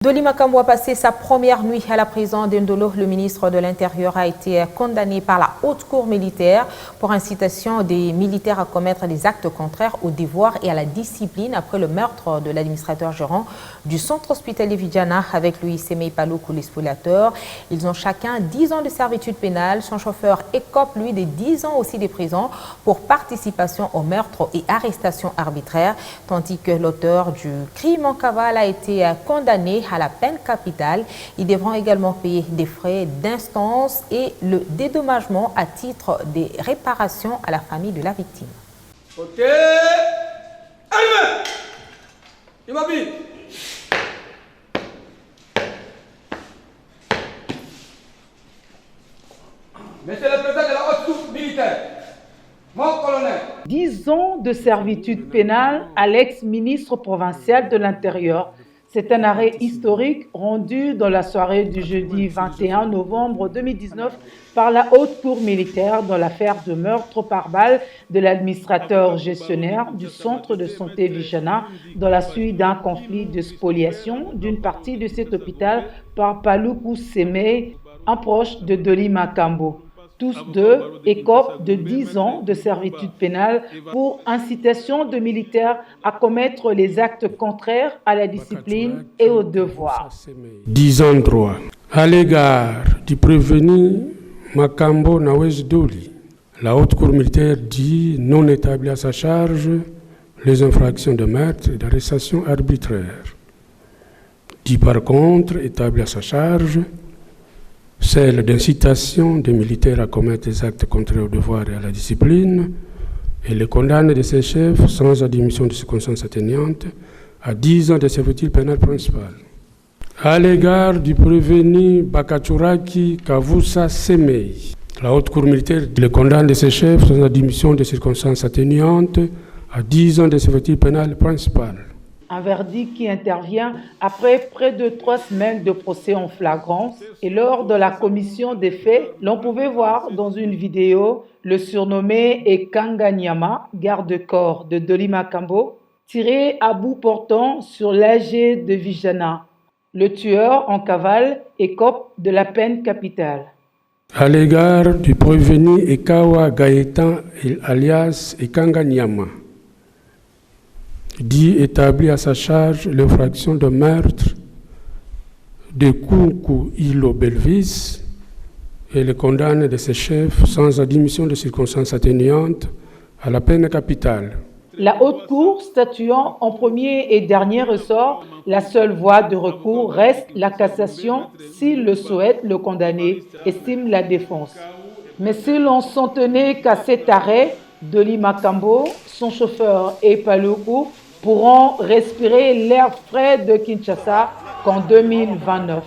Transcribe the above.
Doli Makambo a passé sa première nuit à la prison d'Ndolo. Le ministre de l'Intérieur a été condamné par la haute cour militaire pour incitation des militaires à commettre des actes contraires au devoir et à la discipline après le meurtre de l'administrateur gérant du centre hospitalier Vijana avec Louis Semei Paloukou, l'exploitateur. Ils ont chacun 10 ans de servitude pénale. Son chauffeur écope, lui, des 10 ans aussi de prison pour participation au meurtre et arrestation arbitraire, tandis que l'auteur du crime en cavale a été condamné à la peine capitale. Ils devront également payer des frais d'instance et le dédommagement à titre des réparations à la famille de la victime. Ok. Allez, Imabi. Monsieur le président de la haute cour militaire, mon colonel. 10 ans de servitude pénale à l'ex-ministre provincial de l'Intérieur. C'est un arrêt historique rendu dans la soirée du jeudi 21 novembre 2019 par la haute cour militaire dans l'affaire de meurtre par balle de l'administrateur gestionnaire du centre de santé Vijana dans la suite d'un conflit de spoliation d'une partie de cet hôpital par Paloukou Semei, un proche de Doli Makambo. Tous deux écopent de 10 ans de servitude pénale pour incitation de militaires à commettre les actes contraires à la discipline et au devoir. 10 ans droit. À l'égard du prévenu Makambo Nawez Doli, la haute cour militaire dit non établir à sa charge les infractions de meurtre et d'arrestation arbitraire. Dit par contre établir à sa charge celle d'incitation des militaires à commettre des actes contraires au devoir et à la discipline, et les condamne de ses chefs sans admission de circonstances atténuantes à 10 ans de servitude pénale principale. À l'égard du prévenu Bakachuraki Kavusa Semei, la haute cour militaire le condamne de ses chefs sans admission de circonstances atténuantes à 10 ans de servitude pénale principale. Un verdict qui intervient après près de 3 semaines de procès en flagrance. Et lors de la commission des faits, l'on pouvait voir dans une vidéo le surnommé Ekanga Nyama, garde-corps de Doli Makambo, tiré à bout portant sur l'AG de Vijana. Le tueur en cavale écope de la peine capitale. À l'égard du prévenu Ekawa Gaëtan alias Ekanga Nyama, dit établir à sa charge l'infraction de meurtre de Kunku Ilo Belvis et le condamne de ses chefs sans admission de circonstances atténuantes à la peine capitale. La haute cour statuant en premier et dernier ressort, la seule voie de recours reste la cassation s'il le souhaite le condamné, estime la défense. Mais si l'on s'en tenait qu'à cet arrêt, Doli Makambo, son chauffeur et Paloukou pourront respirer l'air frais de Kinshasa qu'en 2029.